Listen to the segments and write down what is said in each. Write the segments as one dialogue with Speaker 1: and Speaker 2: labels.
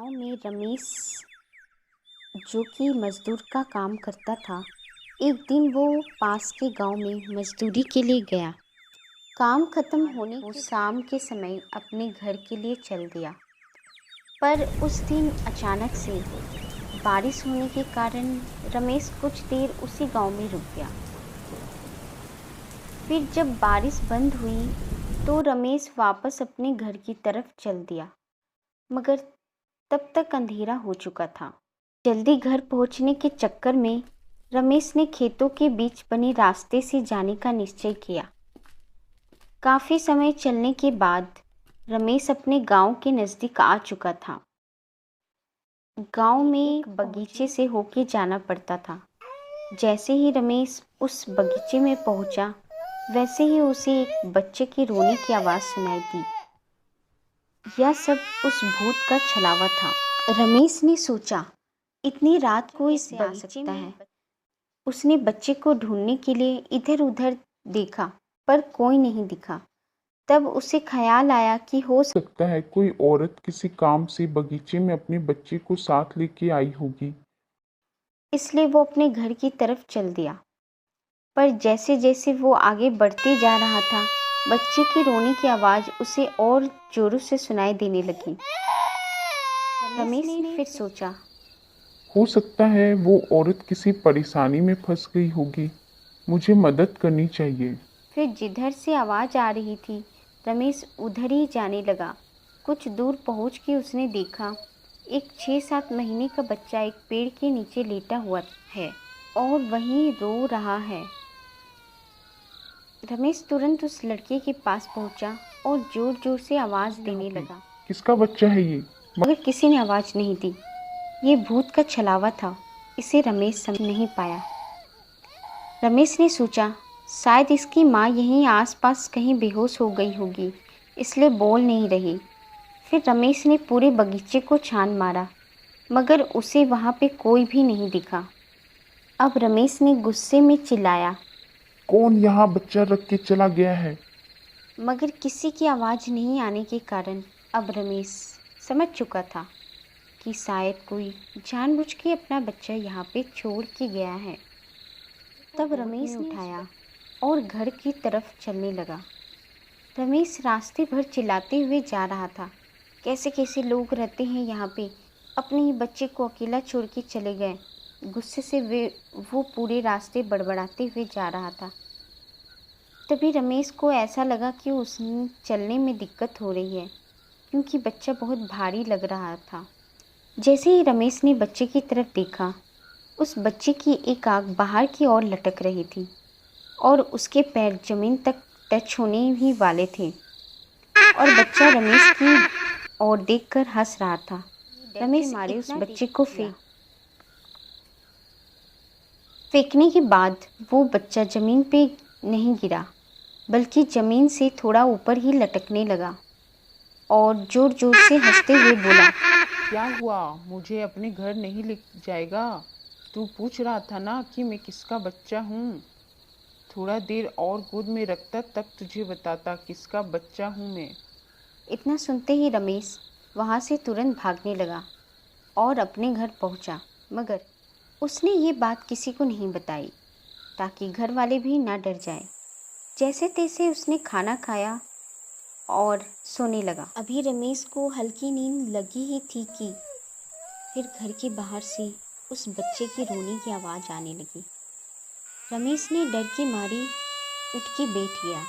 Speaker 1: गांव में रमेश जो कि मजदूर का काम करता था। एक दिन वो पास के गांव में मजदूरी के लिए गया। काम खत्म होने वो शाम के समय अपने घर के लिए चल दिया। पर उस दिन अचानक से बारिश होने के कारण रमेश कुछ देर उसी गांव में रुक गया। फिर जब बारिश बंद हुई तो रमेश वापस अपने घर की तरफ चल दिया, मगर तब तक अंधेरा हो चुका था। जल्दी घर पहुंचने के चक्कर में रमेश ने खेतों के बीच बने रास्ते से जाने का निश्चय किया। काफी समय चलने के बाद रमेश अपने गांव के नजदीक आ चुका था। गांव में एक बगीचे से होके जाना पड़ता था। जैसे ही रमेश उस बगीचे में पहुंचा, वैसे ही उसे एक बच्चे की रोने की आवाज सुनाई दी। यह सब उस भूत का छलावा था। रमेश ने सोचा, इतनी रात को इस आ सकता है। उसने बच्चे को ढूंढने के लिए इधर उधर देखा, पर कोई नहीं दिखा। तब उसे ख्याल आया कि हो
Speaker 2: सकता है कोई औरत किसी काम से बगीचे में अपने बच्चे को साथ लेके आई होगी।
Speaker 1: इसलिए वो अपने घर की तरफ चल दिया। पर जैसे जैसे वो आगे बढ़ते जा रहा था, बच्चे की रोने की आवाज उसे और जोरों से सुनाई देने लगी। रमेश ने फिर सोचा,
Speaker 2: हो सकता है वो औरत किसी परेशानी में फंस गई होगी। मुझे मदद करनी चाहिए।
Speaker 1: फिर जिधर से आवाज आ रही थी रमेश उधर ही जाने लगा। कुछ दूर पहुंच के उसने देखा, एक 6-7 महीने का बच्चा एक पेड़ के नीचे लेटा हुआ है और वहीं रो रहा है। रमेश तुरंत उस लड़के के पास पहुंचा और जोर जोर से आवाज देने लगा,
Speaker 2: किसका बच्चा है ये?
Speaker 1: मगर किसी ने आवाज नहीं दी। ये भूत का छलावा था। इसे रमेश समझ नहीं पाया। रमेश ने सोचा, शायद इसकी माँ यहीं आसपास कहीं बेहोश हो गई होगी, इसलिए बोल नहीं रही। फिर रमेश ने पूरे बगीचे को छान मारा, मगर उसे वहाँ पे कोई भी नहीं दिखा। अब रमेश ने गुस्से में चिल्लाया,
Speaker 2: कौन यहाँ बच्चा रख के चला गया है?
Speaker 1: मगर किसी की आवाज़ नहीं आने के कारण अब रमेश समझ चुका था कि शायद कोई जानबूझ के अपना बच्चा यहाँ पे छोड़ के गया है। तब रमेश ने उठाया और घर की तरफ चलने लगा। रमेश रास्ते भर चिल्लाते हुए जा रहा था, कैसे कैसे लोग रहते हैं यहाँ पे, अपने ही बच्चे को अकेला छोड़ के चले गए। गुस्से से वो पूरे रास्ते बड़बड़ाते हुए जा रहा था। तभी रमेश को ऐसा लगा कि उसने चलने में दिक्कत हो रही है, क्योंकि बच्चा बहुत भारी लग रहा था। जैसे ही रमेश ने बच्चे की तरफ देखा, उस बच्चे की एक आंख बाहर की ओर लटक रही थी और उसके पैर जमीन तक टच होने ही वाले थे और बच्चा रमेश की ओर देखकर हंस रहा था। रमेश मारे उस बच्चे को फेंकने के बाद वो बच्चा जमीन पे नहीं गिरा, बल्कि जमीन से थोड़ा ऊपर ही लटकने लगा और जोर जोर से हंसते हुए बोला,
Speaker 2: क्या हुआ? मुझे अपने घर नहीं ले जाएगा? तू पूछ रहा था ना कि मैं किसका बच्चा हूँ। थोड़ा देर और गोद में रखता तब तुझे बताता किसका बच्चा हूँ मैं।
Speaker 1: इतना सुनते ही रमेश वहाँ से तुरंत भागने लगा और अपने घर पहुँचा। मगर उसने ये बात किसी को नहीं बताई, ताकि घर वाले भी ना डर जाए। जैसे तैसे उसने खाना खाया और सोने लगा। अभी रमेश को हल्की नींद लगी ही थी कि फिर घर के बाहर से उस बच्चे की रोने की आवाज़ आने लगी। रमेश ने डर के मारे उठ के बैठ गया।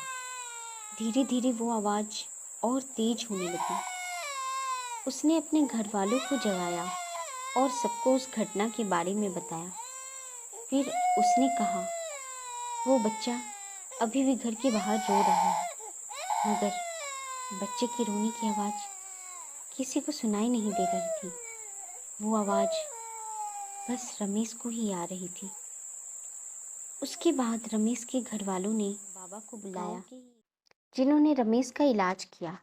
Speaker 1: धीरे धीरे वो आवाज़ और तेज होने लगी। उसने अपने घर वालों को जगाया और सबको उस घटना के बारे में बताया। फिर उसने कहा, वो बच्चा अभी भी घर के बाहर रो रहा है, मगर बच्चे की रोने की आवाज़ किसी को सुनाई नहीं दे रही थी। वो आवाज़ बस रमेश को ही आ रही थी। उसके बाद रमेश के घर वालों ने बाबा को बुलाया, जिन्होंने रमेश का इलाज किया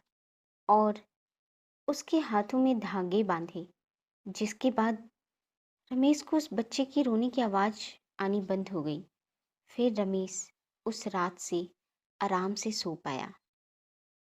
Speaker 1: और उसके हाथों में धागे बांधे। जिसके बाद रमेश को उस बच्चे की रोने की आवाज़ आनी बंद हो गई। फिर रमेश उस रात से आराम से सो पाया।